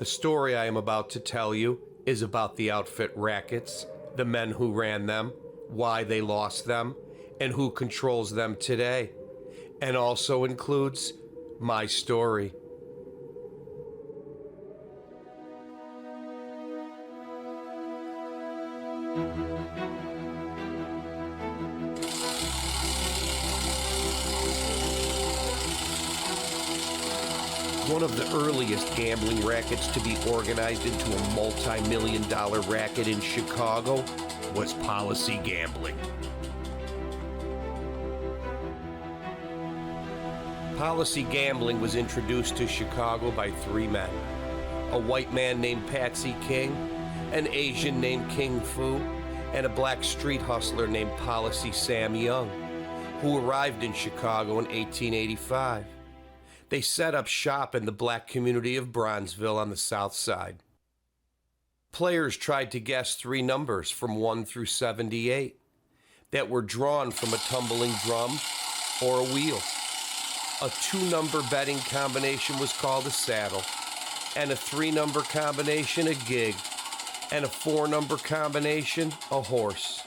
The story I am about to tell you is about the outfit Rackets, the men who ran them, why they lost them, and who controls them today, and also includes my story. One of the earliest gambling rackets to be organized into a multi-million-dollar racket in Chicago was policy gambling. Policy gambling was introduced to Chicago by three men: a white man named Paty King, an Asian named King Fu, and a black street hustler named Policy Sam Young, who arrived in Chicago in 1885. They set up shop in the black community of Bronzeville on the south side. Players tried to guess three numbers from 1 through 78 that were drawn from a tumbling drum or a wheel. A two-number betting combination was called a saddle, and a three-number combination a gig, and a four-number combination a horse.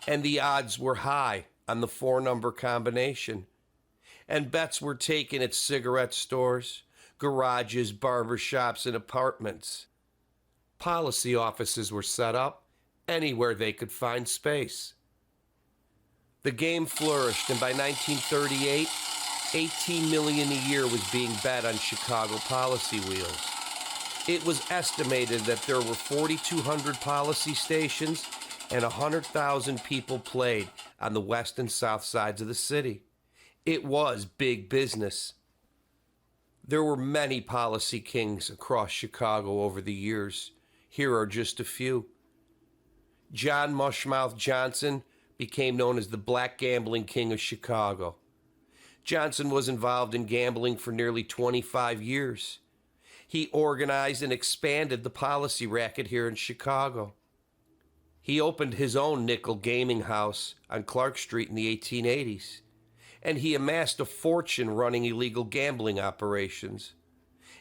And the odds were high on the four-number combination, and bets were taken at cigarette stores, garages, barbershops, and apartments. Policy offices were set up anywhere they could find space. The game flourished, and by 1938, $18 million a year was being bet on Chicago policy wheels. It was estimated that there were 4,200 policy stations and 100,000 people played on the west and south sides of the city. It was big business. There were many policy kings across Chicago over the years. Here are just a few. John Mushmouth Johnson became known as the Black Gambling King of Chicago. Johnson was involved in gambling for nearly 25 years. He organized and expanded the policy racket here in Chicago. He opened his own nickel gaming house on Clark Street in the 1880s, and he amassed a fortune running illegal gambling operations,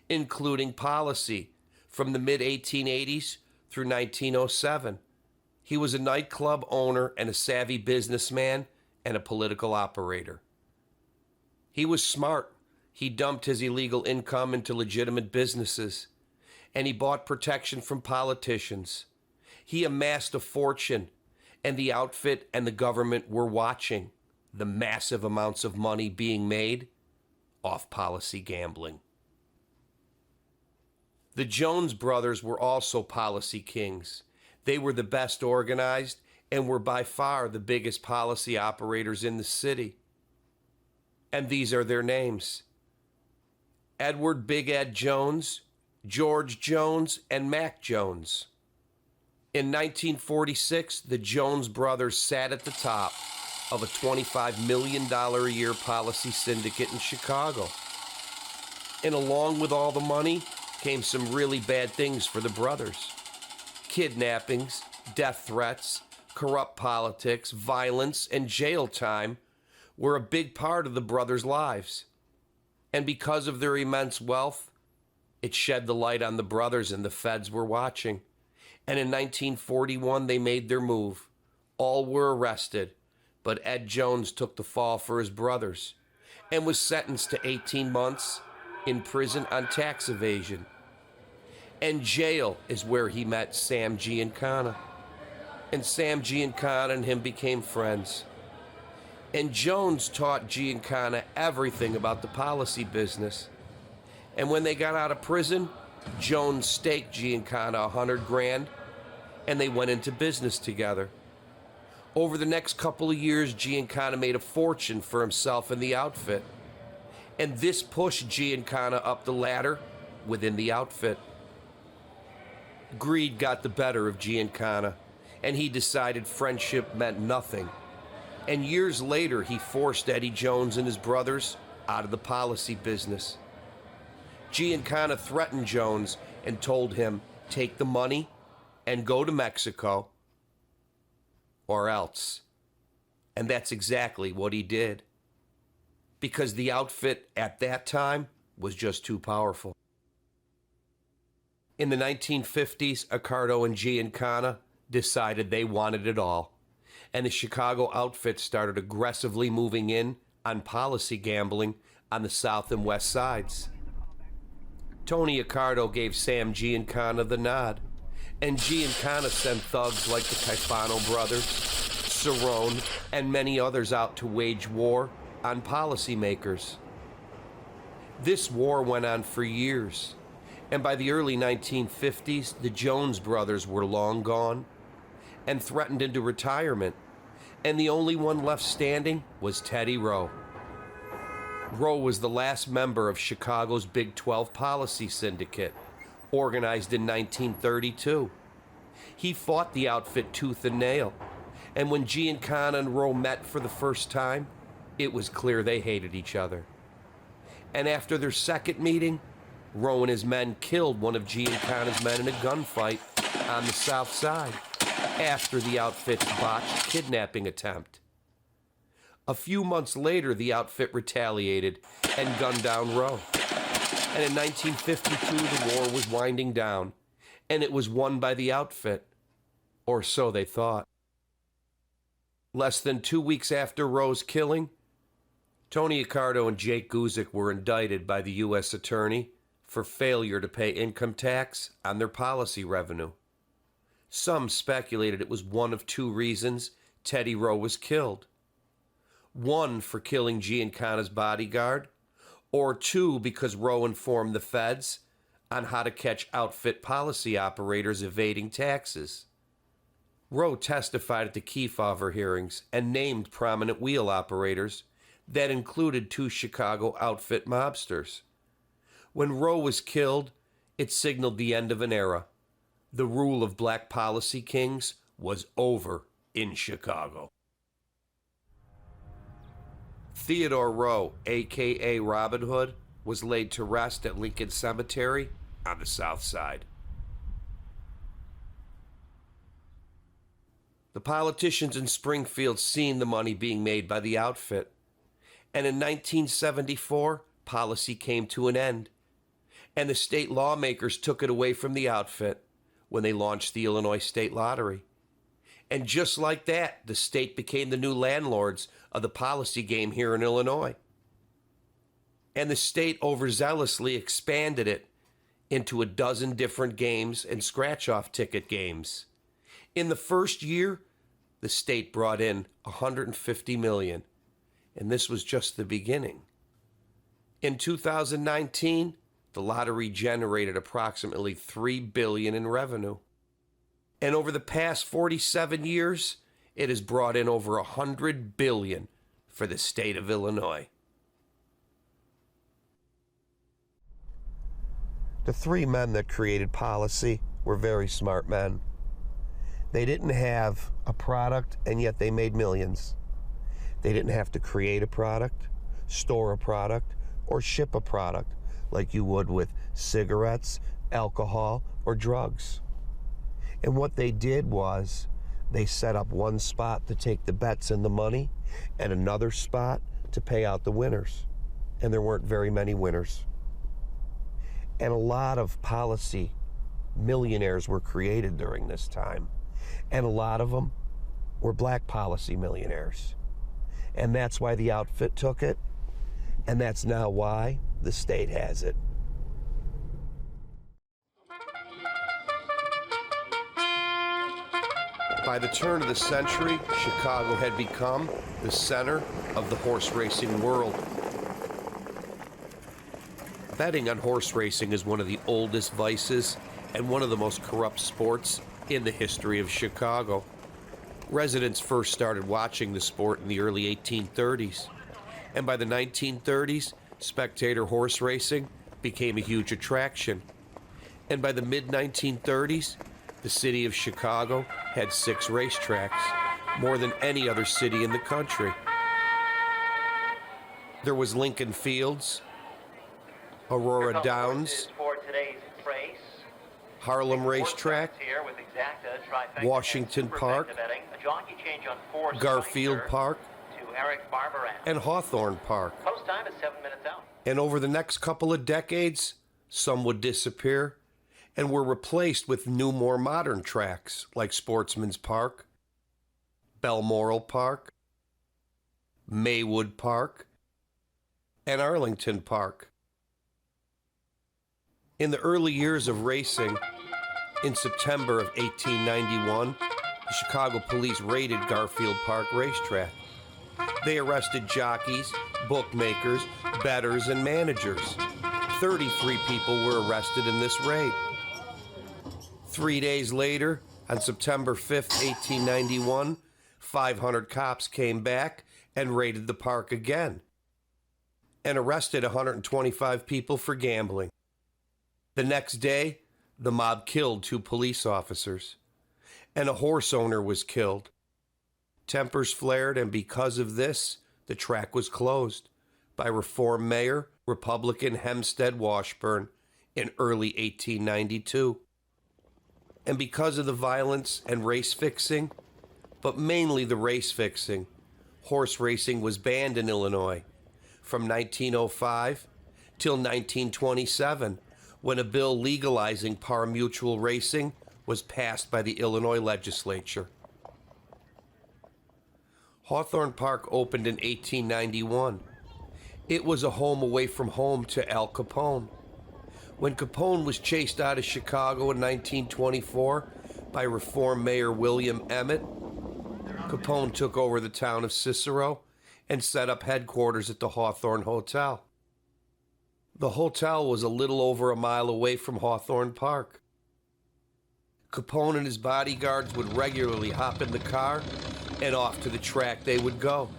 including policy from the mid-1880s through 1907. He was a nightclub owner and a savvy businessman and a political operator. He was smart. He dumped his illegal income into legitimate businesses, and he bought protection from politicians. He amassed a fortune, and the outfit and the government were watching the massive amounts of money being made off policy gambling. The Jones brothers were also policy kings. They were the best organized and were by far the biggest policy operators in the city. And these are their names: Edward Big Ed Jones, George Jones, and Mac Jones. In 1946, the Jones brothers sat at the top of a $25 million a year policy syndicate in Chicago. And along with all the money came some really bad things for the brothers. Kidnappings, death threats, corrupt politics, violence, and jail time were a big part of the brothers' lives. And because of their immense wealth, it shed the light on the brothers, and the feds were watching. And in 1941, they made their move. All were arrested, but Ed Jones took the fall for his brothers and was sentenced to 18 months in prison on tax evasion. And jail is where he met Sam Giancana. And Sam Giancana and him became friends. And Jones taught Giancana everything about the policy business. And when they got out of prison, Jones staked Giancana $100,000, and they went into business together. Over the next couple of years, Giancana made a fortune for himself and the outfit. And this pushed Giancana up the ladder within the outfit. Greed got the better of Giancana, and he decided friendship meant nothing. And years later, he forced Eddie Jones and his brothers out of the policy business. Giancana threatened Jones and told him, take the money and go to Mexico, or else. And that's exactly what he did, because the outfit at that time was just too powerful. In the 1950s, Accardo and Giancana decided they wanted it all, and the Chicago outfit started aggressively moving in on policy gambling on the south and west sides. Tony Accardo gave Sam Giancana the nod, and Giancana sent thugs like the Capone brothers, Cerrone, and many others out to wage war on policymakers. This war went on for years, and by the early 1950s, the Jones brothers were long gone and threatened into retirement, and the only one left standing was Teddy Rowe. Rowe was the last member of Chicago's Big 12 policy syndicate, organized in 1932. He fought the outfit tooth and nail, and when Giancana and Rowe met for the first time, it was clear they hated each other. And after their second meeting, Rowe and his men killed one of Giancana's men in a gunfight on the south side after the outfit's botched kidnapping attempt. A few months later, the outfit retaliated and gunned down Rowe. And in 1952, the war was winding down, and it was won by the outfit, or so they thought. Less than 2 weeks after Rowe's killing, Tony Accardo and Jake Guzik were indicted by the U.S. Attorney for failure to pay income tax on their policy revenue. Some speculated it was one of two reasons Teddy Rowe was killed. One, for killing Giancana's bodyguard, or two, because Rowe informed the feds on how to catch outfit policy operators evading taxes. Rowe testified at the Kefauver hearings and named prominent wheel operators that included two Chicago outfit mobsters. When Rowe was killed, it signaled the end of an era. The rule of black policy kings was over in Chicago. Theodore Rowe, a.k.a. Robin Hood, was laid to rest at Lincoln Cemetery on the south side. The politicians in Springfield seen the money being made by the outfit, and in 1974, policy came to an end, and the state lawmakers took it away from the outfit when they launched the Illinois State Lottery. And just like that, the state became the new landlords of the policy game here in Illinois. And the state overzealously expanded it into a dozen different games and scratch-off ticket games. In the first year, the state brought in $150 million, and this was just the beginning. In 2019, the lottery generated approximately $3 billion in revenue. And over the past 47 years, it has brought in over $100 billion for the state of Illinois. The three men that created policy were very smart men. They didn't have a product, and yet they made millions. They didn't have to create a product, store a product, or ship a product like you would with cigarettes, alcohol, or drugs. And what they did was they set up one spot to take the bets and the money and another spot to pay out the winners. And there weren't very many winners. And a lot of policy millionaires were created during this time. And a lot of them were black policy millionaires. And that's why the outfit took it. And that's now why the state has it. By the turn of the century, Chicago had become the center of the horse racing world. Betting on horse racing is one of the oldest vices and one of the most corrupt sports in the history of Chicago. Residents first started watching the sport in the early 1830s, and by the 1930s, spectator horse racing became a huge attraction. And by the mid-1930s, the city of Chicago had 6 racetracks, more than any other city in the country. There was Lincoln Fields, Aurora Downs, Harlem Racetrack, Washington Park, Garfield Park, and Hawthorne Park. And over the next couple of decades, some would disappear, and were replaced with new, more modern tracks like Sportsman's Park, Balmoral Park, Maywood Park, and Arlington Park. In the early years of racing, in September of 1891, the Chicago police raided Garfield Park Racetrack. They arrested jockeys, bookmakers, bettors, and managers. 33 people were arrested in this raid. 3 days later, on September 5th, 1891, 500 cops came back and raided the park again and arrested 125 people for gambling. The next day, the mob killed 2 police officers, and a horse owner was killed. Tempers flared, and because of this, the track was closed by Reform Mayor Republican Hempstead Washburn in early 1892. And because of the violence and race fixing, but mainly the race fixing, horse racing was banned in Illinois from 1905 till 1927, when a bill legalizing pari-mutuel racing was passed by the Illinois legislature. Hawthorne Park opened in 1891. It was a home away from home to Al Capone. When Capone was chased out of Chicago in 1924 by Reform Mayor William Emmett, Capone took over the town of Cicero and set up headquarters at the Hawthorne Hotel. The hotel was a little over a mile away from Hawthorne Park. Capone and his bodyguards would regularly hop in the car, and off to the track they would go.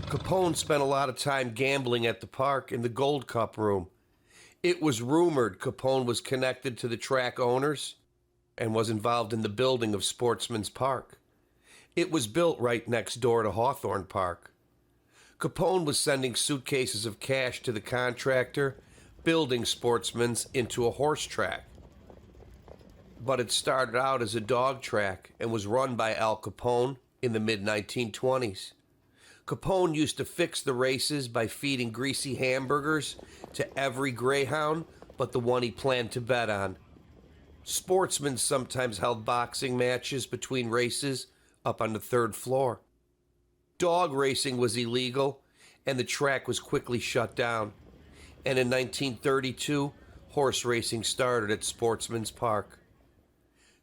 Capone spent a lot of time gambling at the park in the Gold Cup room. It was rumored Capone was connected to the track owners and was involved in the building of Sportsman's Park. It was built right next door to Hawthorne Park. Capone was sending suitcases of cash to the contractor, building Sportsman's into a horse track. But it started out as a dog track and was run by Al Capone in the mid-1920s. Capone used to fix the races by feeding greasy hamburgers to every greyhound but the one he planned to bet on. Sportsmen sometimes held boxing matches between races up on the 3rd floor. Dog racing was illegal, and the track was quickly shut down. And in 1932, horse racing started at Sportsman's Park.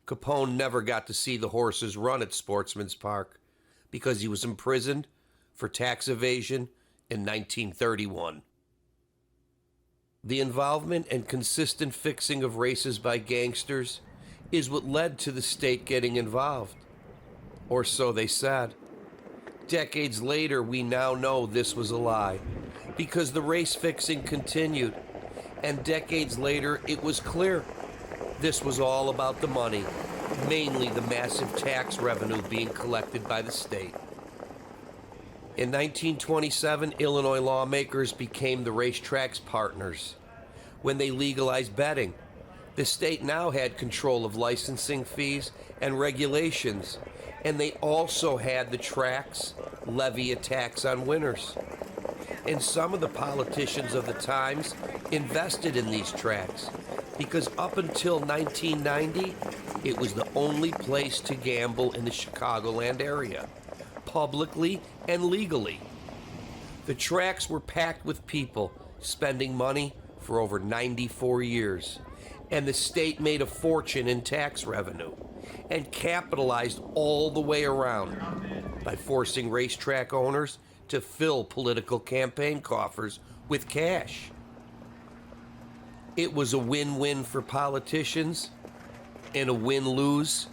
Capone never got to see the horses run at Sportsman's Park because he was imprisoned for tax evasion in 1931. The involvement and consistent fixing of races by gangsters is what led to the state getting involved, or so they said. Decades later, we now know this was a lie, because the race fixing continued, and decades later, it was clear this was all about the money, mainly the massive tax revenue being collected by the state. In 1927, Illinois lawmakers became the racetrack's partners. When they legalized betting, the state now had control of licensing fees and regulations, and they also had the tracks levy a tax on winners. And some of the politicians of the times invested in these tracks because up until 1990, it was the only place to gamble in the Chicagoland area, publicly and legally. The tracks were packed with people spending money for over 94 years, and the state made a fortune in tax revenue and capitalized all the way around by forcing racetrack owners to fill political campaign coffers with cash. It was a win-win for politicians and a win-lose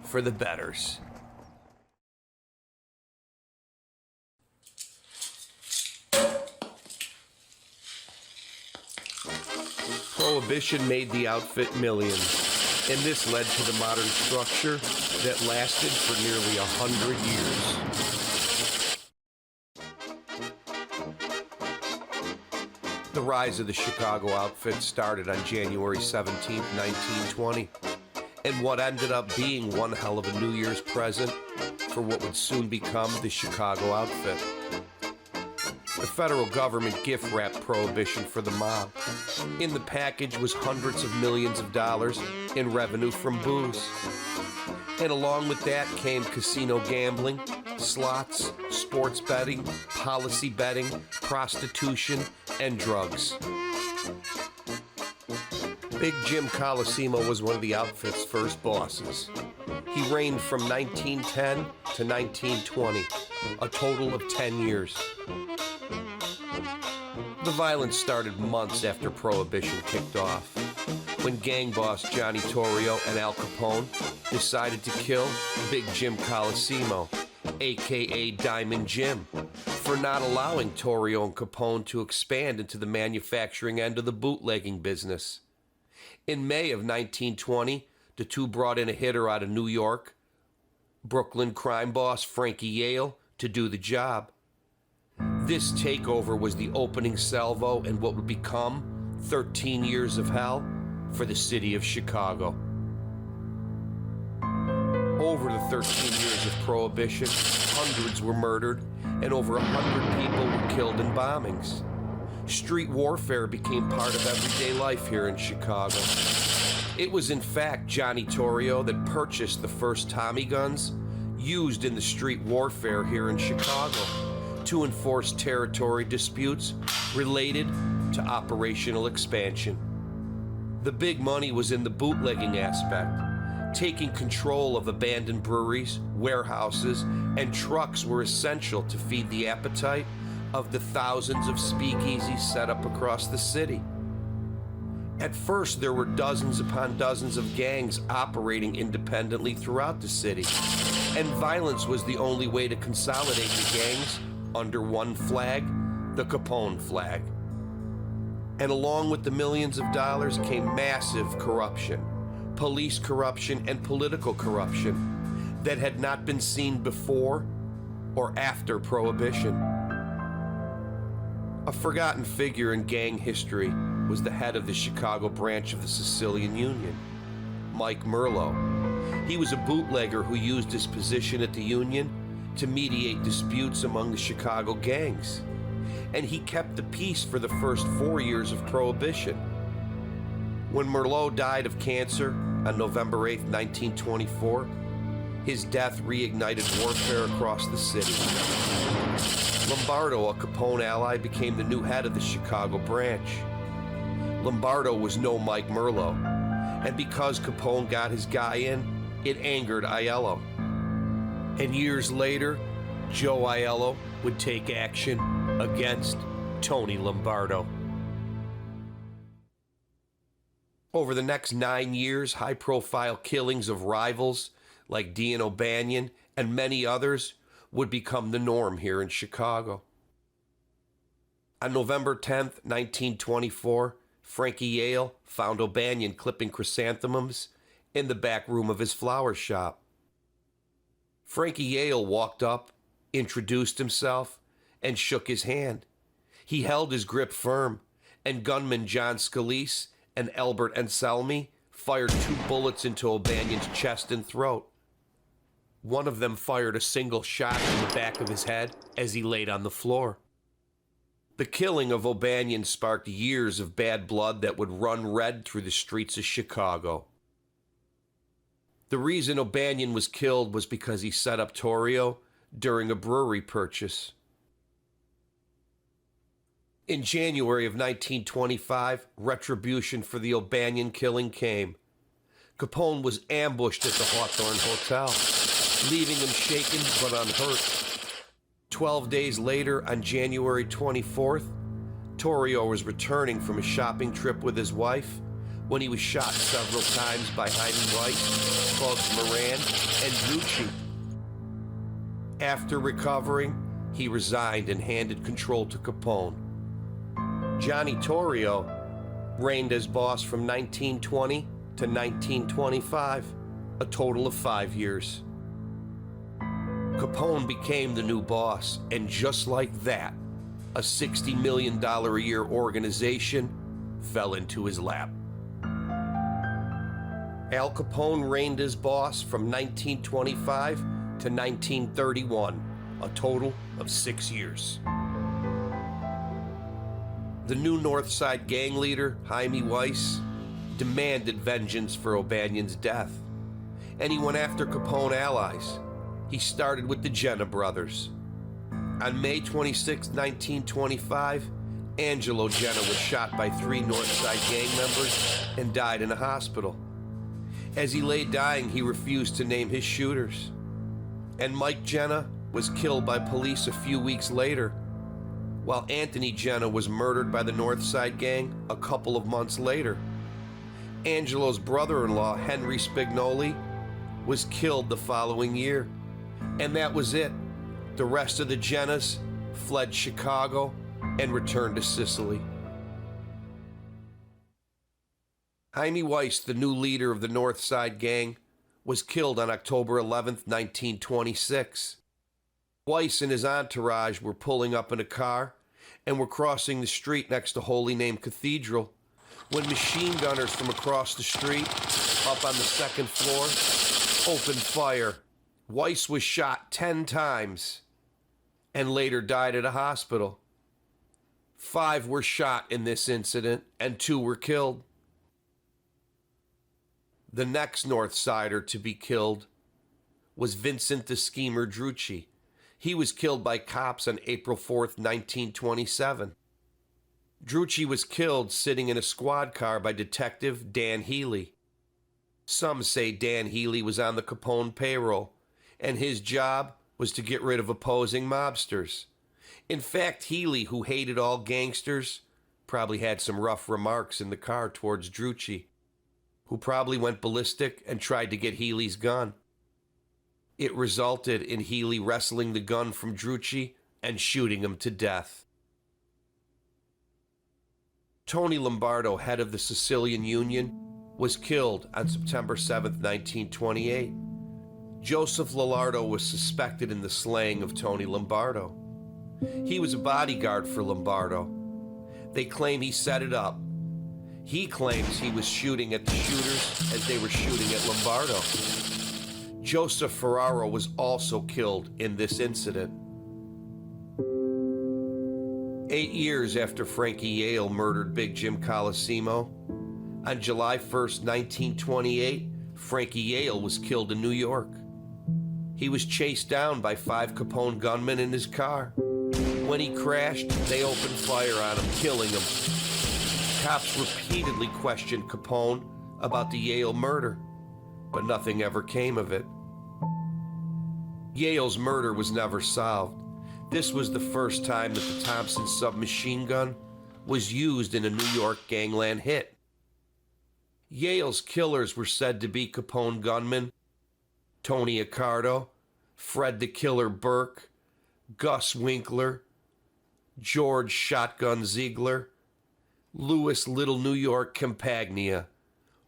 for the bettors. Prohibition made the outfit millions, and this led to the modern structure that lasted for nearly 100 years. The rise of the Chicago outfit started on January 17, 1920, and what ended up being one hell of a New Year's present for what would soon become the Chicago outfit. The federal government gift-wrapped Prohibition for the mob. In the package was hundreds of millions of dollars in revenue from booze. And along with that came casino gambling, slots, sports betting, policy betting, prostitution, and drugs. Big Jim Colosimo was one of the outfit's first bosses. He reigned from 1910 to 1920, a total of 10 years. The violence started months after Prohibition kicked off, when gang boss Johnny Torrio and Al Capone decided to kill Big Jim Colosimo, a.k.a. Diamond Jim, for not allowing Torrio and Capone to expand into the manufacturing end of the bootlegging business. In May of 1920, the two brought in a hitter out of New York, Brooklyn crime boss Frankie Yale, to do the job. This takeover was the opening salvo in what would become 13 years of hell for the city of Chicago. Over the 13 years of Prohibition, hundreds were murdered and over 100 people were killed in bombings. Street warfare became part of everyday life here in Chicago. It was in fact Johnny Torrio that purchased the first Tommy guns used in the street warfare here in Chicago to enforce territory disputes related to operational expansion. The big money was in the bootlegging aspect. Taking control of abandoned breweries, warehouses, and trucks were essential to feed the appetite of the thousands of speakeasies set up across the city. At first, there were dozens upon dozens of gangs operating independently throughout the city, and violence was the only way to consolidate the gangs under one flag, the Capone flag. And along with the millions of dollars came massive corruption, police corruption and political corruption that had not been seen before or after Prohibition. A forgotten figure in gang history was the head of the Chicago branch of the Sicilian Union, Mike Merlo. He was a bootlegger who used his position at the Union to mediate disputes among the Chicago gangs, and he kept the peace for the first 4 years of Prohibition. When Merlo died of cancer on November 8, 1924, his death reignited warfare across the city. Lombardo, a Capone ally, became the new head of the Chicago branch. Lombardo was no Mike Merlo, and because Capone got his guy in, it angered Aiello. And years later, Joe Aiello would take action against Tony Lombardo. Over the next 9 years, high-profile killings of rivals like Dean O'Banion and many others would become the norm here in Chicago. On November 10th, 1924, Frankie Yale found O'Banion clipping chrysanthemums in the back room of his flower shop. Frankie Yale walked up, introduced himself, and shook his hand. He held his grip firm, and gunmen John Scalise and Albert Anselmi fired 2 bullets into O'Banion's chest and throat. One of them fired a single shot in the back of his head as he laid on the floor. The killing of O'Banion sparked years of bad blood that would run red through the streets of Chicago. The reason O'Banion was killed was because he set up Torrio during a brewery purchase. In January of 1925, retribution for the O'Banion killing came. Capone was ambushed at the Hawthorne Hotel, leaving him shaken but unhurt. 12 days later, on January 24th, Torrio was returning from a shopping trip with his wife when he was shot several times by Heine White, Bugs Moran, and Gucci. After recovering, he resigned and handed control to Capone. Johnny Torrio reigned as boss from 1920 to 1925, a total of 5 years. Capone became the new boss, and just like that, a $60 million a year organization fell into his lap. Al Capone reigned as boss from 1925 to 1931, a total of 6 years. The new North Side gang leader, Jaime Weiss, demanded vengeance for O'Banion's death, and he went after Capone allies. He started with the Jenna brothers. On May 26, 1925, Angelo Jenna was shot by 3 North Side gang members and died in a hospital. As he lay dying, he refused to name his shooters. And Mike Jenna was killed by police a few weeks later, while Anthony Jenna was murdered by the North Side gang a couple of months later. Angelo's brother-in-law, Henry Spignoli, was killed the following year. And that was it. The rest of the Jennas fled Chicago and returned to Sicily. Jaime Weiss, the new leader of the North Side gang, was killed on October 11, 1926. Weiss and his entourage were pulling up in a car and were crossing the street next to Holy Name Cathedral when machine gunners from across the street, up on the second floor, opened fire. Weiss was shot 10 times and later died at a hospital. 5 were shot in this incident and 2 were killed. The next North Sider to be killed was Vincent the Schemer Drucci. He was killed by cops on April 4th, 1927. Drucci was killed sitting in a squad car by Detective Dan Healy. Some say Dan Healy was on the Capone payroll, and his job was to get rid of opposing mobsters. In fact, Healy, who hated all gangsters, probably had some rough remarks in the car towards Drucci, who probably went ballistic and tried to get Healy's gun. It resulted in Healy wresting the gun from Drucci and shooting him to death. Tony Lombardo, head of the Sicilian Union, was killed on September 7, 1928. Joseph Lombardo was suspected in the slaying of Tony Lombardo. He was a bodyguard for Lombardo. They claim he set it up. He claims he was shooting at the shooters as they were shooting at Lombardo. Joseph Ferraro was also killed in this incident. 8 years after Frankie Yale murdered Big Jim Colosimo, on July 1st, 1928, Frankie Yale was killed in New York. He was chased down by 5 Capone gunmen in his car. When he crashed, they opened fire on him, killing him. Cops repeatedly questioned Capone about the Yale murder, but nothing ever came of it. Yale's murder was never solved. This was the first time that the Thompson submachine gun was used in a New York gangland hit. Yale's killers were said to be Capone gunmen Tony Accardo, Fred the Killer Burke, Gus Winkler, George Shotgun Ziegler, Louis Little New York Campagna.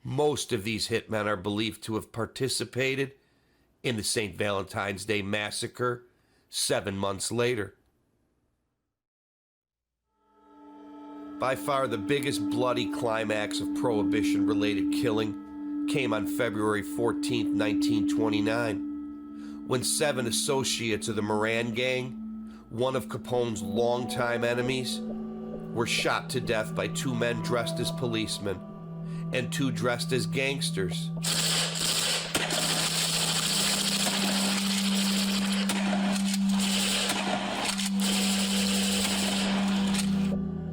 Most of these hitmen are believed to have participated in the St. Valentine's Day Massacre 7 months later. By far the biggest bloody climax of Prohibition-related killing came on February 14, 1929, when 7 associates of the Moran Gang, one of Capone's longtime enemies, were shot to death by 2 men dressed as policemen and 2 dressed as gangsters.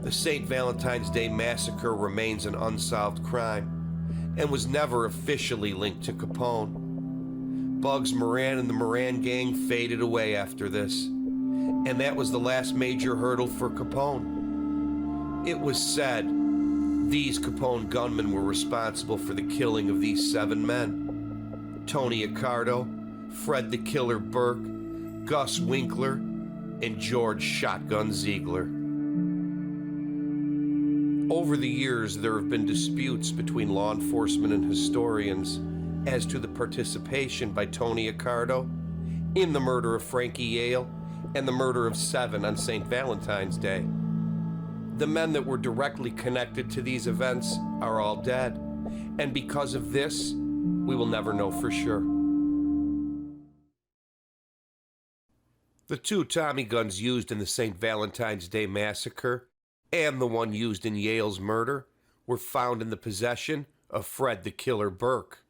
The St. Valentine's Day Massacre remains an unsolved crime and was never officially linked to Capone. Bugs Moran and the Moran Gang faded away after this, and that was the last major hurdle for Capone. It was said these Capone gunmen were responsible for the killing of these 7 men: Tony Accardo, Fred the Killer Burke, Gus Winkler, and George Shotgun Ziegler. Over the years, there have been disputes between law enforcement and historians as to the participation by Tony Accardo in the murder of Frankie Yale and the murder of 7 on St. Valentine's Day. The men that were directly connected to these events are all dead, and because of this, we will never know for sure. The 2 Tommy guns used in the St. Valentine's Day Massacre and the one used in Yale's murder, were found in the possession of Fred the Killer Burke.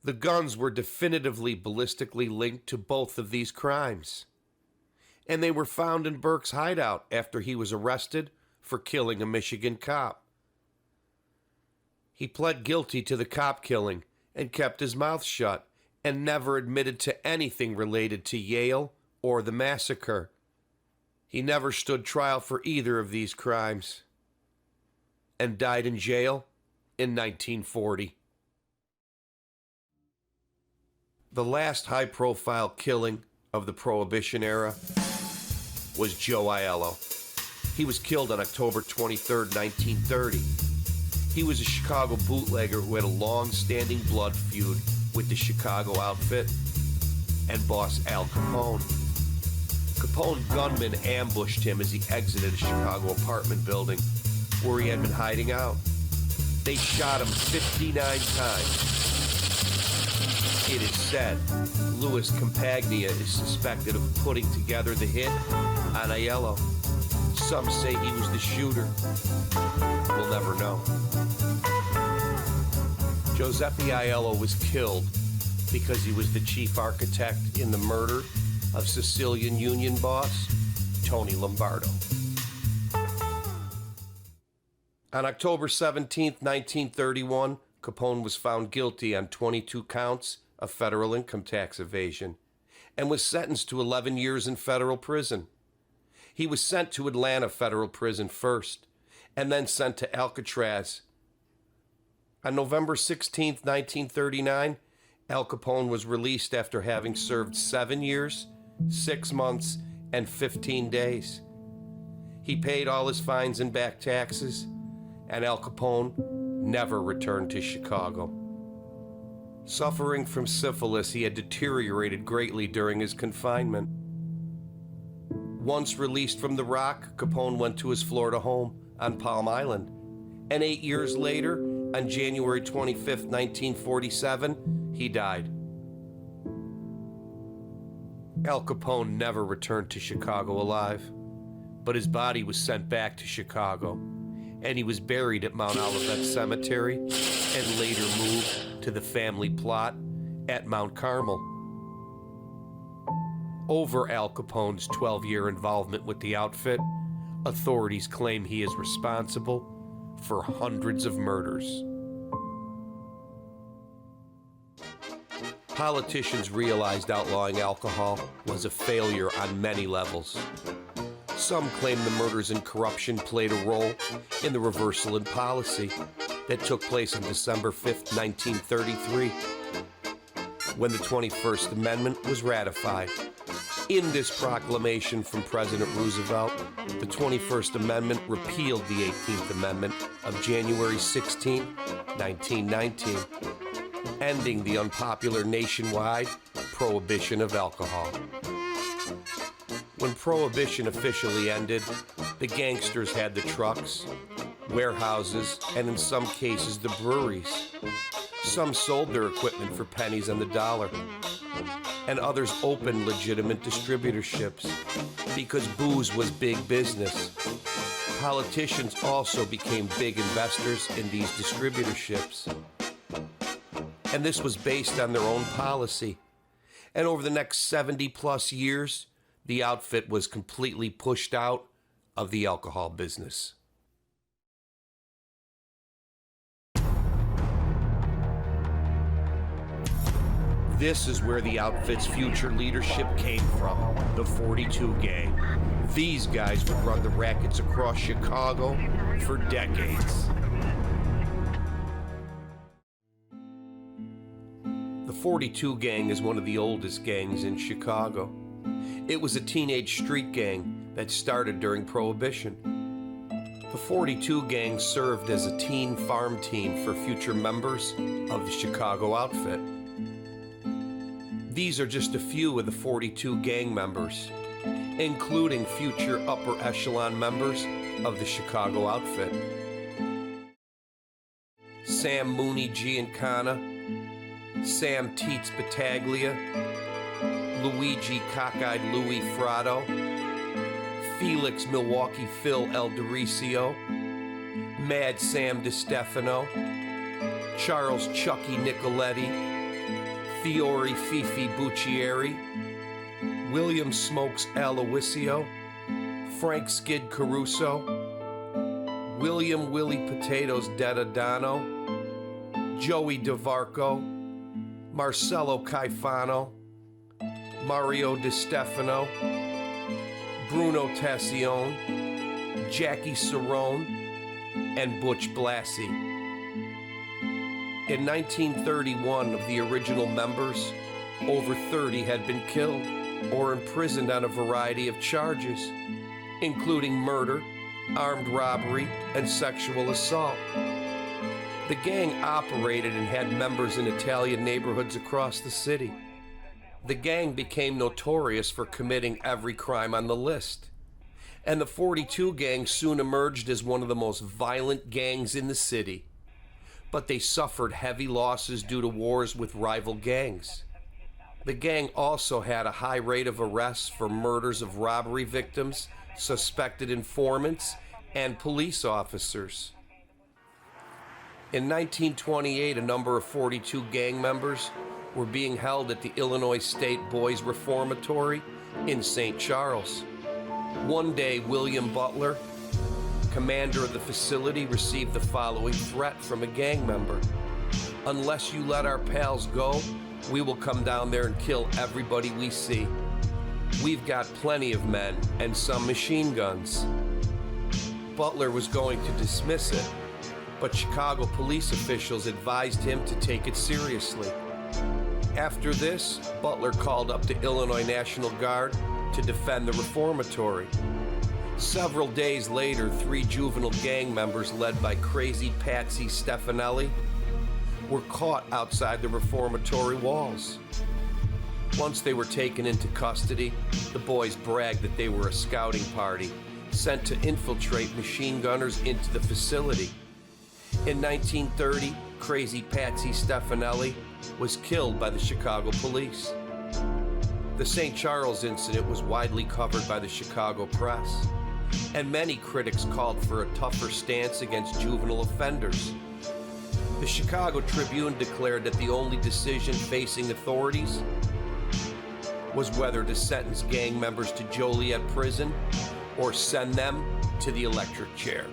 The guns were definitively ballistically linked to both of these crimes, and they were found in Burke's hideout after he was arrested for killing a Michigan cop. He pled guilty to the cop killing and kept his mouth shut and never admitted to anything related to Yale or the massacre. He never stood trial for either of these crimes and died in jail in 1940. The last high-profile killing of the Prohibition era was Joe Aiello. He was killed on October 23, 1930. He was a Chicago bootlegger who had a long-standing blood feud with the Chicago outfit and boss Al Capone. Capone gunmen ambushed him as he exited a Chicago apartment building where he had been hiding out. They shot him 59 times. It is said Louis Campagna is suspected of putting together the hit on Aiello. Some say he was the shooter. We'll never know. Giuseppe Aiello was killed because he was the chief architect in the murder of Sicilian Union boss Tony Lombardo. On October 17, 1931, Capone was found guilty on 22 counts of federal income tax evasion and was sentenced to 11 years in federal prison. He was sent to Atlanta Federal Prison first and then sent to Alcatraz. On November 16, 1939, Al Capone was released after having served 7 years, 6 months, and 15 days. He paid all his fines and back taxes, and Al Capone never returned to Chicago. Suffering from syphilis, he had deteriorated greatly during his confinement. Once released from the Rock, Capone went to his Florida home on Palm Island, and 8 years later, on January 25, 1947, he died. Al Capone never returned to Chicago alive, but his body was sent back to Chicago, and he was buried at Mount Olivet Cemetery and later moved to the family plot at Mount Carmel. Over Al Capone's 12-year involvement with the outfit, authorities claim he is responsible for hundreds of murders. Politicians realized outlawing alcohol was a failure on many levels. Some claim the murders and corruption played a role in the reversal in policy that took place on December 5, 1933, when the 21st Amendment was ratified. In this proclamation from President Roosevelt, the 21st Amendment repealed the 18th Amendment of January 16, 1919, ending the unpopular nationwide prohibition of alcohol. When Prohibition officially ended, the gangsters had the trucks, warehouses, and in some cases the breweries. Some sold their equipment for pennies on the dollar, and others opened legitimate distributorships because booze was big business. Politicians also became big investors in these distributorships, and this was based on their own policy. And over the next 70-plus years, the outfit was completely pushed out of the alcohol business. This is where the outfit's future leadership came from, the 42 Gang. These guys would run the rackets across Chicago for decades. The 42 Gang is one of the oldest gangs in Chicago. It was a teenage street gang that started during Prohibition. The 42 Gang served as a teen farm team for future members of the Chicago outfit. These are just a few of the 42 gang members, including future upper echelon members of the Chicago outfit. Sam Giancana, Sam Teets Battaglia, Luigi Cockeyed Louie Frotto, Felix Milwaukee Phil Eldoricio, Mad Sam DiStefano, Charles Chucky Nicoletti, Fiore Fifi Buccieri, William Smokes Aloisio, Frank Skid Caruso, William Willie Potatoes Dedadano, Joey DeVarco, Marcelo Caifano, Mario DiStefano, Bruno Tassione, Jackie Cerrone, and Butch Blassie. In 1931, of the original members, over 30 had been killed or imprisoned on a variety of charges, including murder, armed robbery, and sexual assault. The gang operated and had members in Italian neighborhoods across the city. The gang became notorious for committing every crime on the list, and the 42 gang soon emerged as one of the most violent gangs in the city. But they suffered heavy losses due to wars with rival gangs. The gang also had a high rate of arrests for murders of robbery victims, suspected informants, and police officers. In 1928, a number of 42 gang members were being held at the Illinois State Boys Reformatory in St. Charles. One day, William Butler, commander of the facility, received the following threat from a gang member: "Unless you let our pals go, we will come down there and kill everybody we see. We've got plenty of men and some machine guns." Butler was going to dismiss it, but Chicago police officials advised him to take it seriously. After this, Butler called up the Illinois National Guard to defend the reformatory. Several days later, 3 juvenile gang members led by Crazy Patsy Stefanelli were caught outside the reformatory walls. Once they were taken into custody, the boys bragged that they were a scouting party sent to infiltrate machine gunners into the facility. In 1930, Crazy Patsy Stefanelli was killed by the Chicago police. The St. Charles incident was widely covered by the Chicago press, and many critics called for a tougher stance against juvenile offenders. The Chicago Tribune declared that the only decision facing authorities was whether to sentence gang members to Joliet Prison or send them to the electric chair.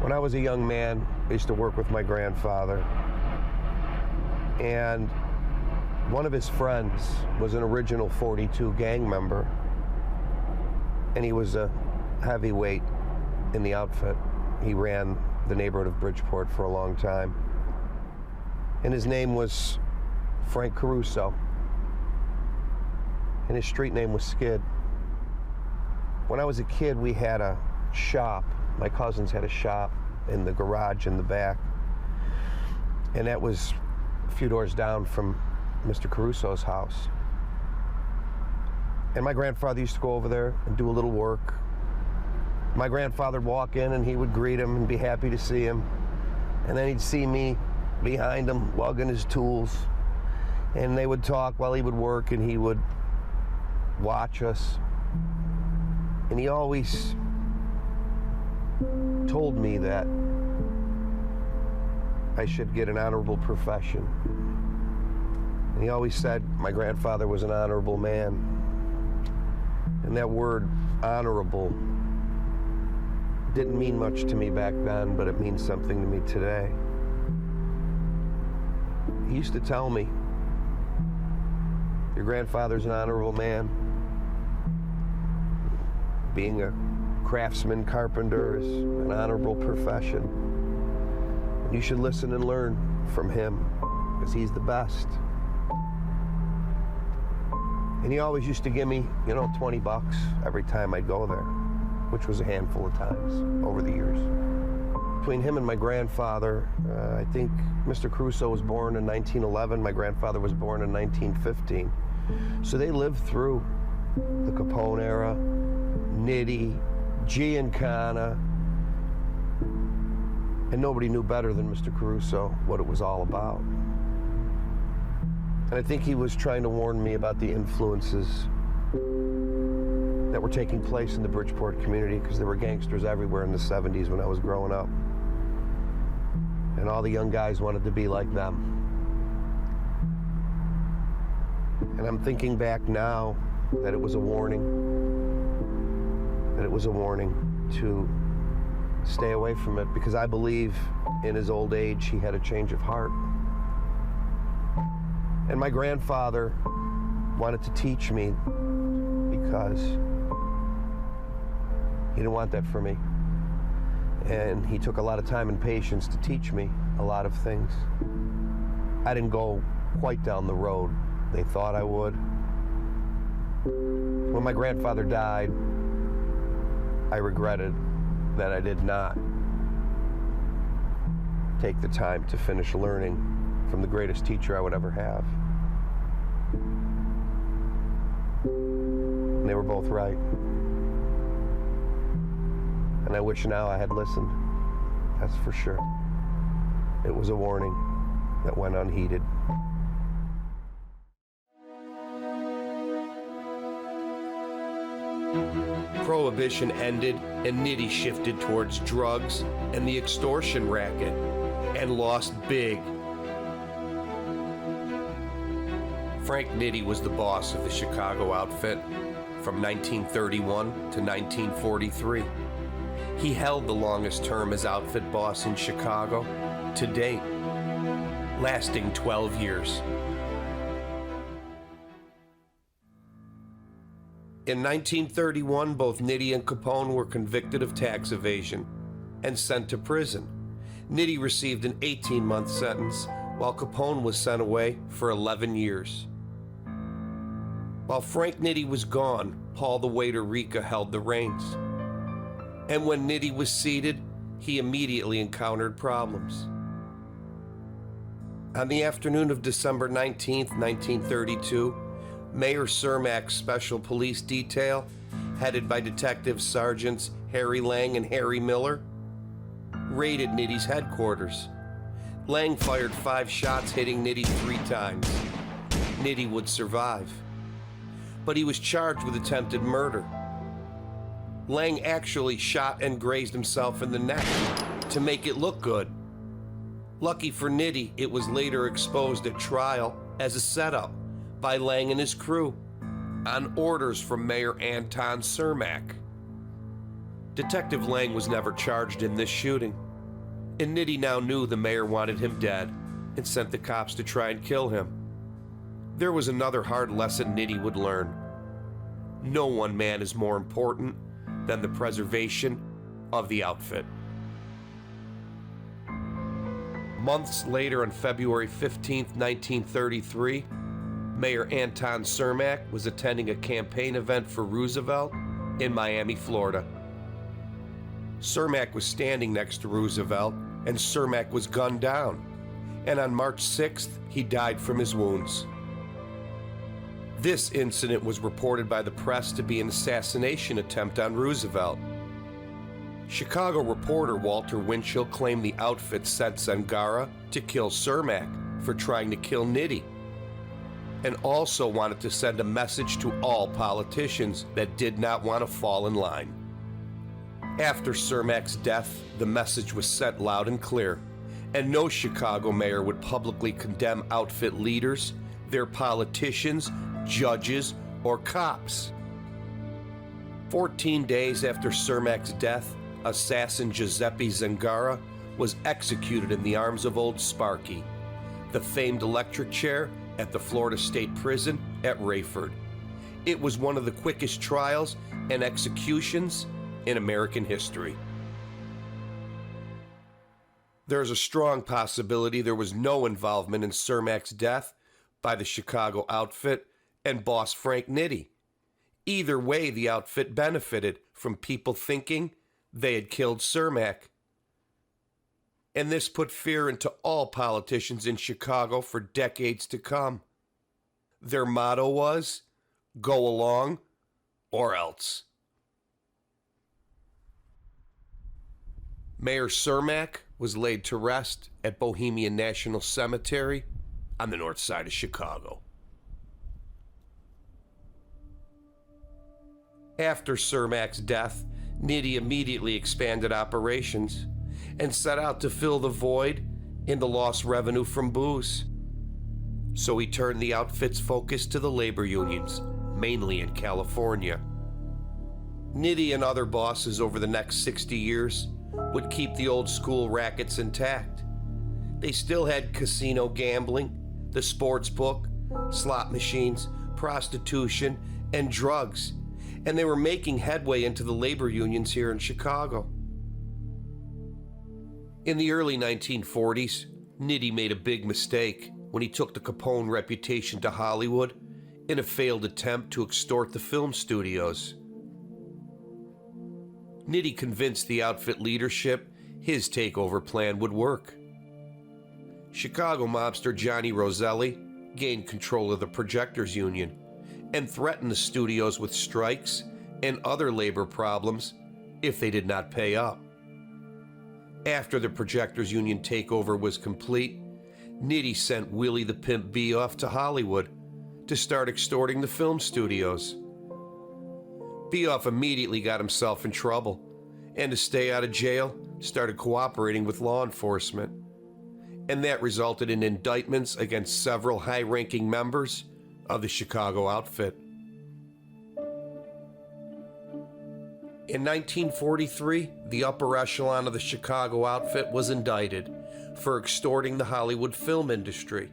When I was a young man, I used to work with my grandfather, and one of his friends was an original 42 gang member, and he was a heavyweight in the outfit. He ran the neighborhood of Bridgeport for a long time, and his name was Frank Caruso, and his street name was Skid. When I was a kid, we had a shop. My cousins had a shop in the garage in the back, and that was a few doors down from Mr. Caruso's house. And my grandfather used to go over there and do a little work. My grandfather would walk in and he would greet him and be happy to see him. And then he'd see me behind him lugging his tools. And they would talk while he would work, and he would watch us. And he always told me that I should get an honorable profession. And he always said my grandfather was an honorable man. And that word, honorable, didn't mean much to me back then, but it means something to me today. He used to tell me, your grandfather's an honorable man. Being a craftsman, carpenter is an honorable profession. You should listen and learn from him, because he's the best. And he always used to give me, $20 every time I'd go there, which was a handful of times over the years. Between him and my grandfather, I think Mr. Caruso was born in 1911. My grandfather was born in 1915. So they lived through the Capone era, Nitti, Giancana, and nobody knew better than Mr. Caruso what it was all about. And I think he was trying to warn me about the influences that were taking place in the Bridgeport community, because there were gangsters everywhere in the 70s when I was growing up. And all the young guys wanted to be like them. And I'm thinking back now that it was a warning. That it was a warning to stay away from it, because I believe in his old age he had a change of heart. And my grandfather wanted to teach me because he didn't want that for me. And he took a lot of time and patience to teach me a lot of things. I didn't go quite down the road they thought I would. When my grandfather died, I regretted that I did not take the time to finish learning from the greatest teacher I would ever have. And they were both right. And I wish now I had listened, that's for sure. It was a warning that went unheeded. Prohibition ended and Nitti shifted towards drugs and the extortion racket, and lost big. Frank Nitti was the boss of the Chicago outfit from 1931 to 1943. He held the longest term as outfit boss in Chicago to date, lasting 12 years. In 1931, both Nitti and Capone were convicted of tax evasion and sent to prison. Nitti received an 18-month sentence, while Capone was sent away for 11 years. While Frank Nitti was gone, Paul the Waiter Rica held the reins. And when Nitti was seated, he immediately encountered problems. On the afternoon of December 19, 1932, Mayor Cermak's Special Police Detail, headed by Detective Sergeants Harry Lang and Harry Miller, raided Nitti's headquarters. Lang fired 5 shots, hitting Nitti 3 times. Nitti would survive, but he was charged with attempted murder. Lang actually shot and grazed himself in the neck to make it look good. Lucky for Nitti, it was later exposed at trial as a setup by Lang and his crew, on orders from Mayor Anton Cermak. Detective Lang was never charged in this shooting, and Nitti now knew the mayor wanted him dead and sent the cops to try and kill him. There was another hard lesson Nitti would learn. No one man is more important than the preservation of the outfit. Months later, on February 15, 1933, Mayor Anton Cermak was attending a campaign event for Roosevelt in Miami, Florida. Cermak was standing next to Roosevelt, and Cermak was gunned down, and on March 6th, he died from his wounds. This incident was reported by the press to be an assassination attempt on Roosevelt. Chicago reporter Walter Winchell claimed the outfit sent Zangara to kill Cermak for trying to kill Nitti, and also wanted to send a message to all politicians that did not want to fall in line. After Cermak's death, the message was sent loud and clear, and no Chicago mayor would publicly condemn outfit leaders, their politicians, judges, or cops. 14 days after Cermak's death, assassin Giuseppe Zangara was executed in the arms of Old Sparky, the famed electric chair at the Florida State Prison at Rayford. It was one of the quickest trials and executions in American history. There's a strong possibility there was no involvement in Cermak's death by the Chicago outfit and boss Frank Nitti. Either way, the outfit benefited from people thinking they had killed Cermak. And this put fear into all politicians in Chicago for decades to come. Their motto was, go along or else. Mayor Cermak was laid to rest at Bohemian National Cemetery on the north side of Chicago. After Cermak's death, Nitti immediately expanded operations and set out to fill the void in the lost revenue from booze. So he turned the outfit's focus to the labor unions, mainly in California. Nitti and other bosses over the next 60 years would keep the old school rackets intact. They still had casino gambling, the sports book, slot machines, prostitution, and drugs, and they were making headway into the labor unions here in Chicago. In the early 1940s, Nitti made a big mistake when he took the Capone reputation to Hollywood in a failed attempt to extort the film studios. Nitti convinced the outfit leadership his takeover plan would work. Chicago mobster Johnny Roselli gained control of the Projectors Union and threatened the studios with strikes and other labor problems if they did not pay up. After the Projectors Union takeover was complete, Nitti sent Willie the Pimp B off to Hollywood to start extorting the film studios. Bioff immediately got himself in trouble, and to stay out of jail, started cooperating with law enforcement. And that resulted in indictments against several high-ranking members of the Chicago outfit. In 1943, the upper echelon of the Chicago outfit was indicted for extorting the Hollywood film industry.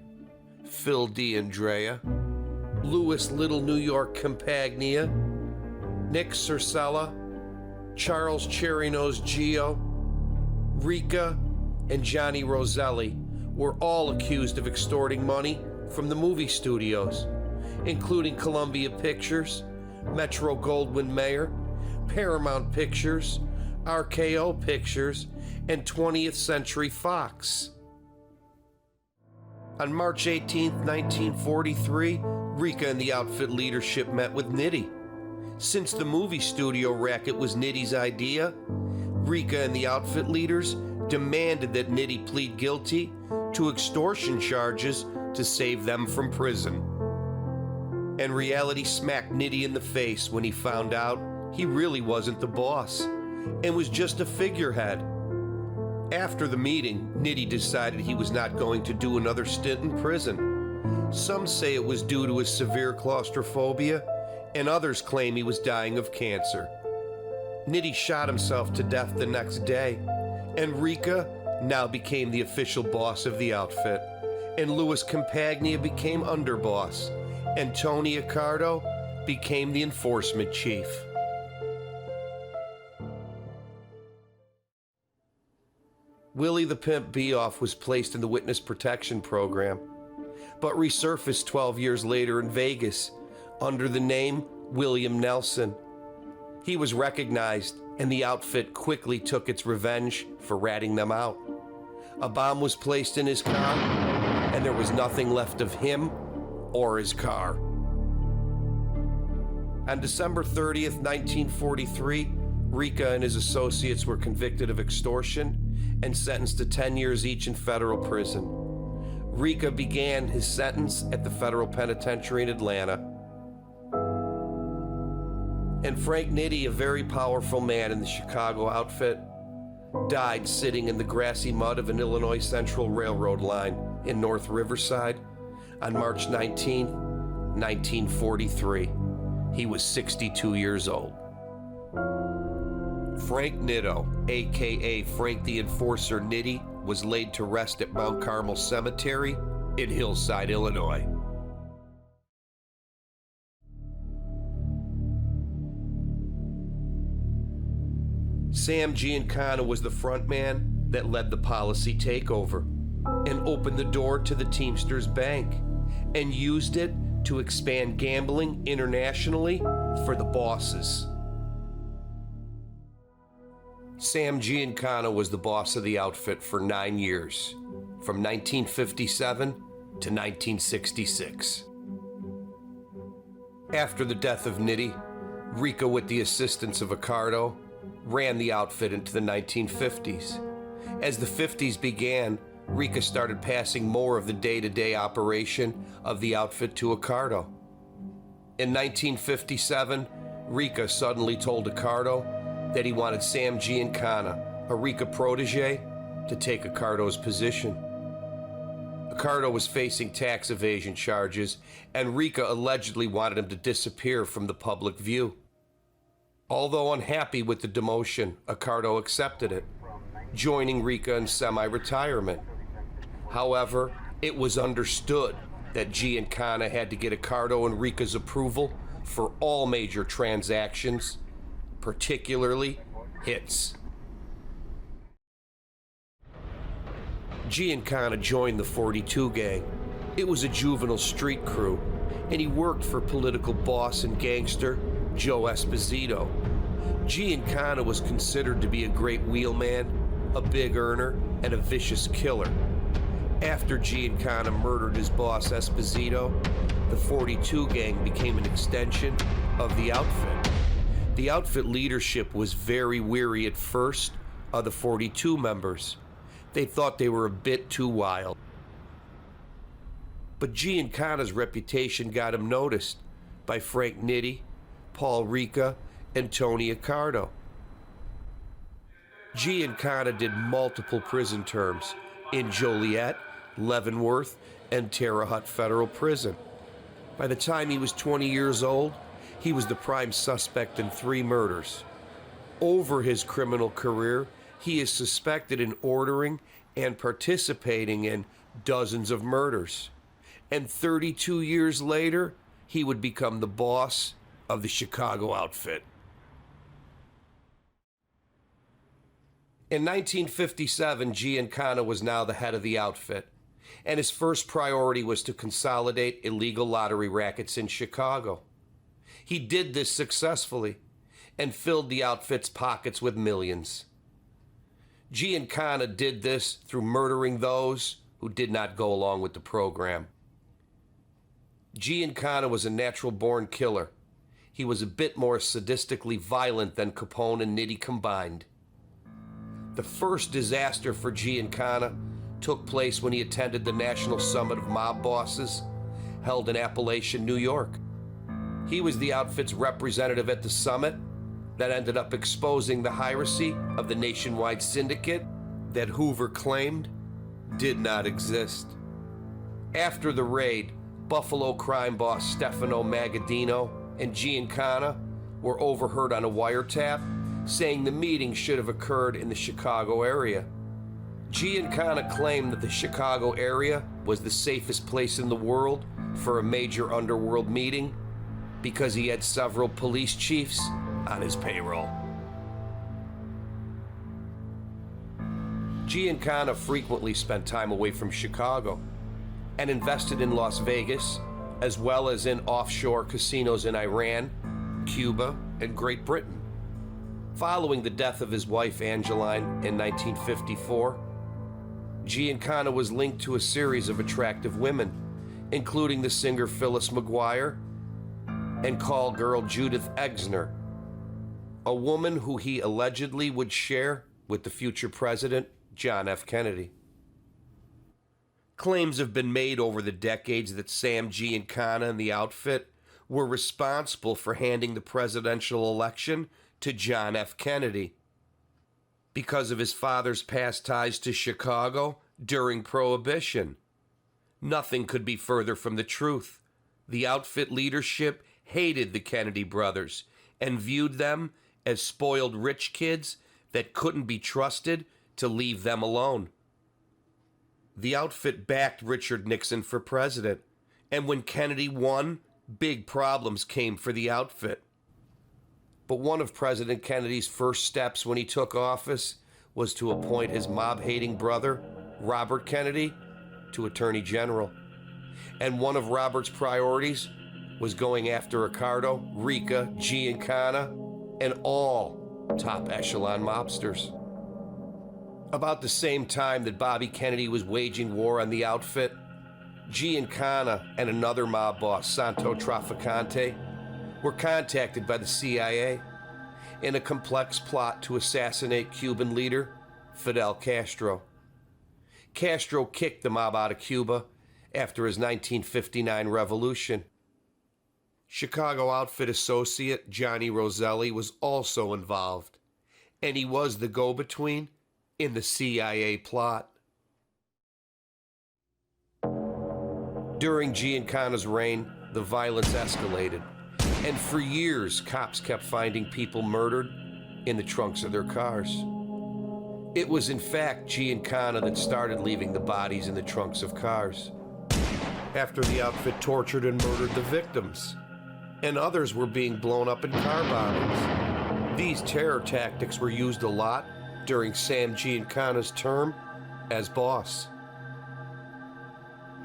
Phil D'Andrea, Louis Little New York Campagna, Nick Circella, Charles Cherry Nose Gio, Rika, and Johnny Roselli were all accused of extorting money from the movie studios, including Columbia Pictures, Metro-Goldwyn-Mayer, Paramount Pictures, RKO Pictures, and 20th Century Fox. On March 18, 1943, Rika and the outfit leadership met with Nitti. Since the movie studio racket was Nitti's idea, Rika and the outfit leaders demanded that Nitti plead guilty to extortion charges to save them from prison. And reality smacked Nitti in the face when he found out he really wasn't the boss and was just a figurehead. After the meeting, Nitti decided he was not going to do another stint in prison. Some say it was due to his severe claustrophobia, and others claim he was dying of cancer. Nitti shot himself to death the next day, and Rika now became the official boss of the outfit, and Louis Campagna became underboss, and Tony Accardo became the enforcement chief. Willie the Pimp Bioff was placed in the witness protection program, but resurfaced 12 years later in Vegas under the name William Nelson. He was recognized, and the outfit quickly took its revenge for ratting them out. A bomb was placed in his car, and there was nothing left of him or his car. On December 30th, 1943, Rika and his associates were convicted of extortion and sentenced to 10 years each in federal prison. Rika began his sentence at the federal penitentiary in Atlanta. And Frank Nitti, a very powerful man in the Chicago outfit, died sitting in the grassy mud of an Illinois Central Railroad line in North Riverside on March 19, 1943. He was 62 years old. Frank Nitto, a.k.a. Frank the Enforcer Nitti, was laid to rest at Mount Carmel Cemetery in Hillside, Illinois. Sam Giancana was the frontman that led the policy takeover and opened the door to the Teamsters Bank and used it to expand gambling internationally for the bosses. Sam Giancana was the boss of the outfit for 9 years, from 1957 to 1966. After the death of Nitti, Rika, with the assistance of Accardo, ran the outfit into the 1950s. As the 50s began, Rika started passing more of the day-to-day operation of the outfit to Accardo. In 1957, Rica suddenly told Accardo that he wanted Sam Giancana, a Rica protege, to take Accardo's position. Accardo was facing tax evasion charges, and Rica allegedly wanted him to disappear from the public view. Although unhappy with the demotion, Accardo accepted it, joining Rica in semi-retirement. However, it was understood that Giancana had to get Accardo and Rica's approval for all major transactions, particularly hits. Giancana joined the 42 gang. It was a juvenile street crew, and he worked for political boss and gangster Joe Esposito. Giancana was considered to be a great wheelman, a big earner, and a vicious killer. After Giancana murdered his boss Esposito, the 42 gang became an extension of the outfit. The outfit leadership was very weary at first of the 42 members. They thought they were a bit too wild. But Giancana's reputation got him noticed by Frank Nitti, Paul Rica, and Tony Accardo. Giancana did multiple prison terms in Joliet, Leavenworth, and Terre Haute Federal Prison. By the time he was 20 years old, he was the prime suspect in 3 murders. Over his criminal career, he is suspected in ordering and participating in dozens of murders. And 32 years later, he would become the boss of the Chicago outfit. In 1957, Giancana was now the head of the outfit, and his first priority was to consolidate illegal lottery rackets in Chicago. He did this successfully and filled the outfit's pockets with millions. Giancana did this through murdering those who did not go along with the program. Giancana was a natural-born killer. He was a bit more sadistically violent than Capone and Nitti combined. The first disaster for Giancana took place when he attended the National Summit of Mob Bosses, held in Appalachian, New York. He was the outfit's representative at the summit that ended up exposing the piracy of the nationwide syndicate that Hoover claimed did not exist. After the raid, Buffalo crime boss Stefano Magaddino and Giancana were overheard on a wiretap saying the meeting should have occurred in the Chicago area. Giancana claimed that the Chicago area was the safest place in the world for a major underworld meeting because he had several police chiefs on his payroll. Giancana frequently spent time away from Chicago and invested in Las Vegas, as well as in offshore casinos in Iran, Cuba, and Great Britain. Following the death of his wife Angeline in 1954, Giancana was linked to a series of attractive women, including the singer Phyllis McGuire and call girl Judith Exner, a woman who he allegedly would share with the future president, John F. Kennedy. Claims have been made over the decades that Sam Giancana and the outfit were responsible for handing the presidential election to John F. Kennedy. Because of his father's past ties to Chicago during Prohibition. Nothing could be further from the truth. The outfit leadership hated the Kennedy brothers and viewed them as spoiled rich kids that couldn't be trusted to leave them alone. The outfit backed Richard Nixon for president, and when Kennedy won, big problems came for the outfit. But one of President Kennedy's first steps when he took office was to appoint his mob-hating brother, Robert Kennedy, to Attorney General. And one of Robert's priorities was going after Accardo, Rica, Giancana, and all top echelon mobsters. About the same time that Bobby Kennedy was waging war on the outfit, Giancana and another mob boss, Santo Trafficante, were contacted by the CIA in a complex plot to assassinate Cuban leader Fidel Castro. Castro kicked the mob out of Cuba after his 1959 revolution. Chicago outfit associate Johnny Roselli was also involved, and he was the go-between in the CIA plot. During Giancana's reign, the violence escalated, and for years, cops kept finding people murdered in the trunks of their cars. It was in fact Giancana that started leaving the bodies in the trunks of cars, after the outfit tortured and murdered the victims, and others were being blown up in car bombings. These terror tactics were used a lot during Sam Giancana's term as boss.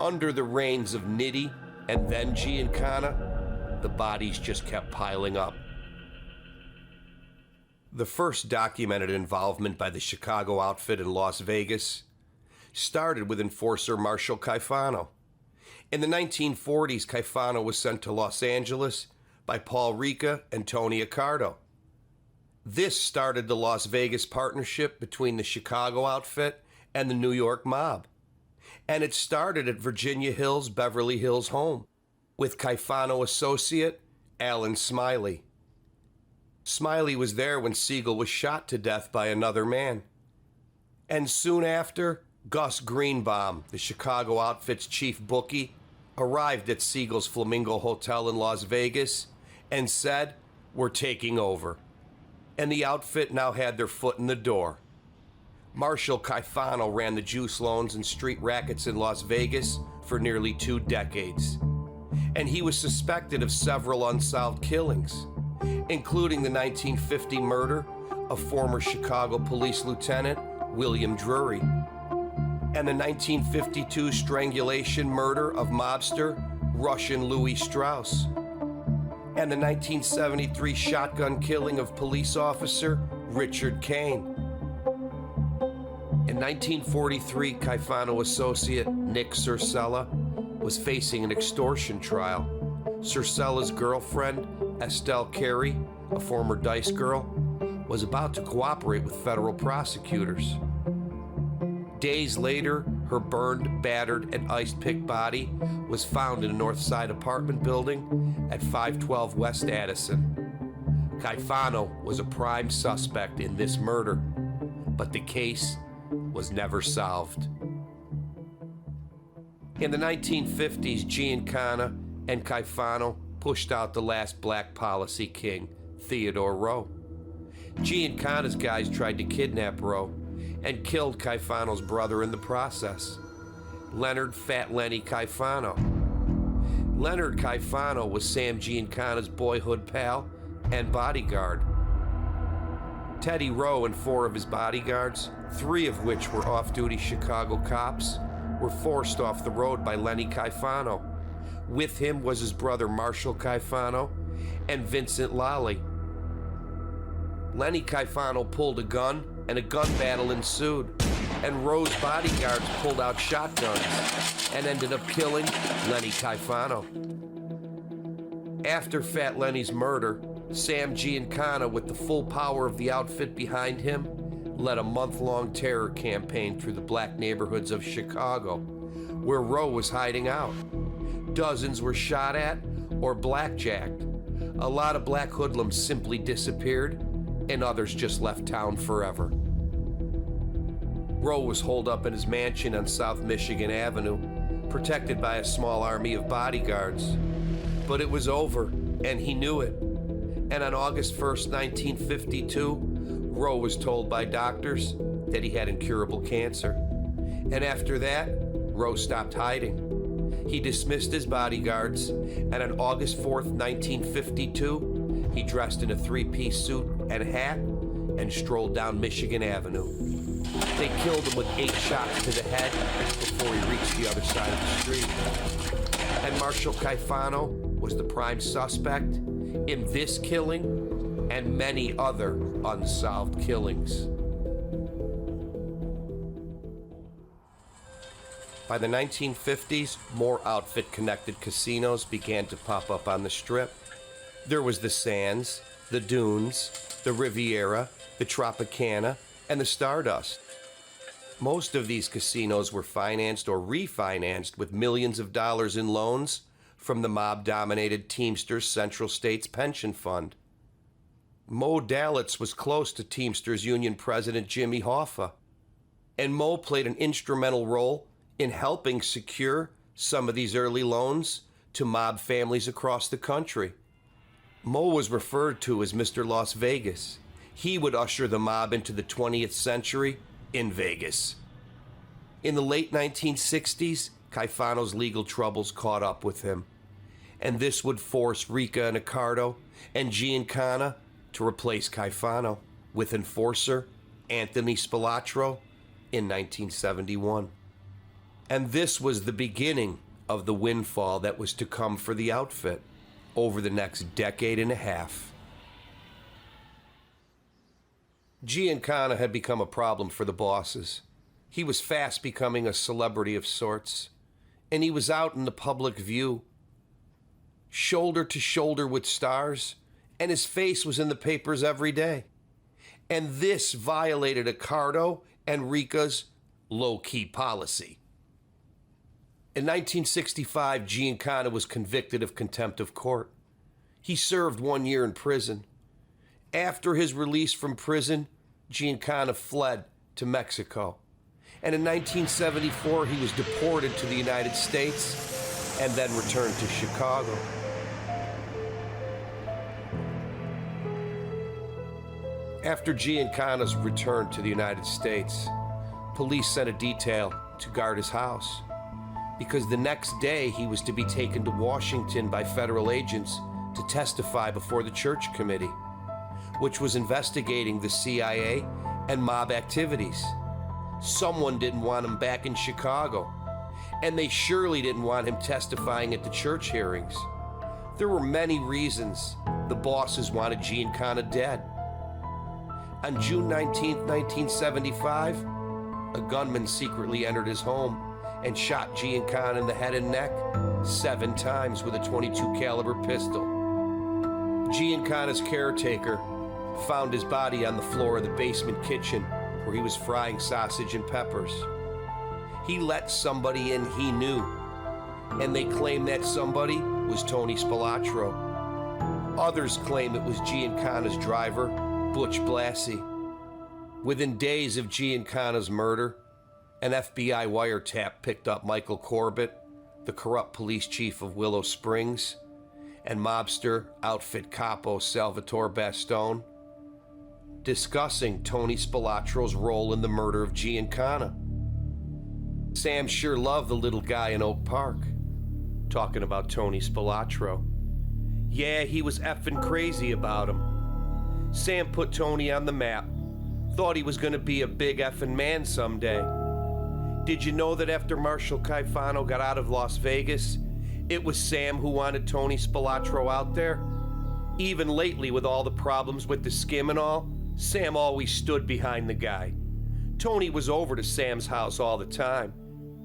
Under the reigns of Nitti and then Giancana, the bodies just kept piling up. The first documented involvement by the Chicago outfit in Las Vegas started with enforcer Marshal Caifano. In the 1940s, Caifano was sent to Los Angeles by Paul Ricca and Tony Accardo. This started the Las Vegas partnership between the Chicago outfit and the New York mob. And it started at Virginia Hill's Beverly Hills home with Caifano associate Alan Smiley. Smiley was there when Siegel was shot to death by another man. And soon after, Gus Greenbaum, the Chicago outfit's chief bookie, arrived at Siegel's Flamingo Hotel in Las Vegas and said, "We're taking over." And the outfit now had their foot in the door. Marshal Caifano ran the juice loans and street rackets in Las Vegas for nearly 2 decades. And he was suspected of several unsolved killings, including the 1950 murder of former Chicago police lieutenant William Drury, and the 1952 strangulation murder of mobster Russian Louis Strauss, and the 1973 shotgun killing of police officer Richard Kane. In 1943, Caifano associate Nick Circella was facing an extortion trial. Circella's girlfriend, Estelle Carey, a former Dice girl, was about to cooperate with federal prosecutors. Days later, her burned, battered, and ice-picked body was found in a North Side apartment building at 512 West Addison. Caifano was a prime suspect in this murder, but the case was never solved. In the 1950s, Giancana and Caifano pushed out the last black policy king, Theodore Rowe. Giancana's guys tried to kidnap Rowe and killed Caifano's brother in the process, Leonard Fat Lenny Caifano. Leonard Caifano was Sam Giancana's boyhood pal and bodyguard. Teddy Rowe and 4 of his bodyguards, 3 of which were off-duty Chicago cops, were forced off the road by Lenny Caifano. With him was his brother Marshal Caifano and Vincent Lally. Lenny Caifano pulled a gun, and a gun battle ensued, and Rowe's bodyguards pulled out shotguns and ended up killing Lenny Caifano. After Fat Lenny's murder, Sam Giancana, with the full power of the outfit behind him, led a month-long terror campaign through the black neighborhoods of Chicago, where Rowe was hiding out. Dozens were shot at or blackjacked. A lot of black hoodlums simply disappeared, and others just left town forever. Rowe was holed up in his mansion on South Michigan Avenue, protected by a small army of bodyguards. But it was over, and he knew it. And on August 1st, 1952, Rowe was told by doctors that he had incurable cancer. And after that, Rowe stopped hiding. He dismissed his bodyguards, and on August 4th, 1952, he dressed in a 3-piece suit and hat and strolled down Michigan Avenue. They killed him with 8 shots to the head before he reached the other side of the street. And Marshal Caifano was the prime suspect in this killing and many other unsolved killings. By the 1950s, more outfit-connected casinos began to pop up on the Strip. There was the Sands, the Dunes, the Riviera, the Tropicana, and the Stardust. Most of these casinos were financed or refinanced with millions of dollars in loans from the mob-dominated Teamsters Central States Pension Fund. Mo Dalitz was close to Teamsters Union President Jimmy Hoffa, and Mo played an instrumental role in helping secure some of these early loans to mob families across the country. Mo was referred to as Mr. Las Vegas. He would usher the mob into the 20th century in Vegas. In the late 1960s, Caifano's legal troubles caught up with him, and this would force Rica and Accardo and Giancana to replace Caifano with enforcer Anthony Spilatro in 1971. And this was the beginning of the windfall that was to come for the outfit over the next decade and a half. Giancana had become a problem for the bosses. He was fast becoming a celebrity of sorts, and he was out in the public view, shoulder to shoulder with stars, and his face was in the papers every day. And this violated Accardo and Rica's low-key policy. In 1965, Giancana was convicted of contempt of court. He served 1 year in prison. After his release from prison, Giancana fled to Mexico. And in 1974, he was deported to the United States and then returned to Chicago. After Giancana's return to the United States, police sent a detail to guard his house, because the next day he was to be taken to Washington by federal agents to testify before the Church Committee, which was investigating the CIA and mob activities. Someone didn't want him back in Chicago, and they surely didn't want him testifying at the church hearings. There were many reasons the bosses wanted Giancana dead. On June 19, 1975, a gunman secretly entered his home and shot Giancana in the head and neck 7 times with a .22 caliber pistol. Giancana's caretaker found his body on the floor of the basement kitchen where he was frying sausage and peppers. He let somebody in he knew, and they claim that somebody was Tony Spilatro. Others claim it was Giancana's driver, Butch Blassie. Within days of Giancana's murder, an FBI wiretap picked up Michael Corbett, the corrupt police chief of Willow Springs, and mobster outfit capo Salvatore Bastone, discussing Tony Spilatro's role in the murder of Giancana. Sam sure loved the little guy in Oak Park, talking about Tony Spilatro. Yeah, he was effing crazy about him. Sam put Tony on the map, thought he was gonna be a big effing man someday. Did you know that after Marshal Caifano got out of Las Vegas, it was Sam who wanted Tony Spilatro out there? Even lately, with all the problems with the skim and all, Sam always stood behind the guy. Tony was over to Sam's house all the time.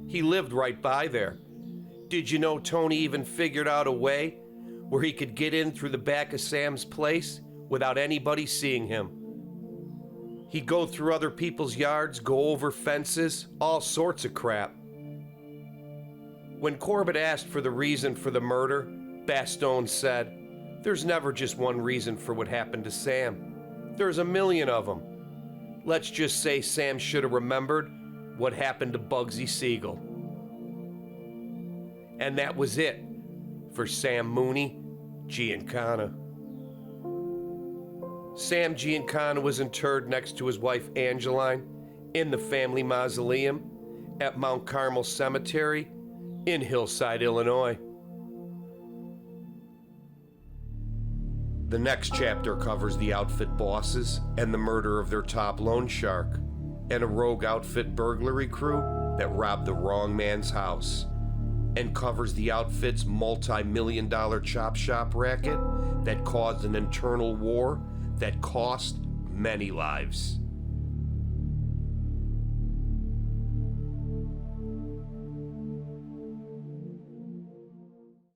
He lived right by there. Did you know Tony even figured out a way where he could get in through the back of Sam's place without anybody seeing him? He'd go through other people's yards, go over fences, all sorts of crap. When Corbett asked for the reason for the murder, Bastone said, "There's never just one reason for what happened to Sam. There's a million of them. Let's just say Sam should have remembered what happened to Bugsy Siegel." And that was it for Sam Mooney Giancana. Sam Giancana was interred next to his wife Angeline in the family mausoleum at Mount Carmel Cemetery in Hillside, Illinois. The next chapter covers the outfit bosses and the murder of their top loan shark, and a rogue outfit burglary crew that robbed the wrong man's house, and covers the outfit's multi-million-dollar chop shop racket that caused an internal war that cost many lives.